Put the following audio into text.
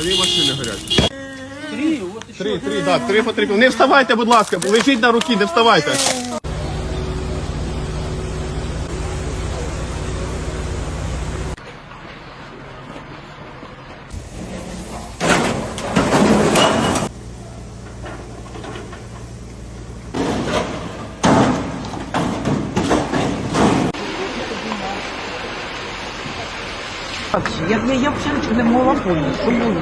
Дві машини горять. Три потрібно. Не вставайте, будь ласка, лежіть на руки, не вставайте. Я взагалі не могла поняти, що було.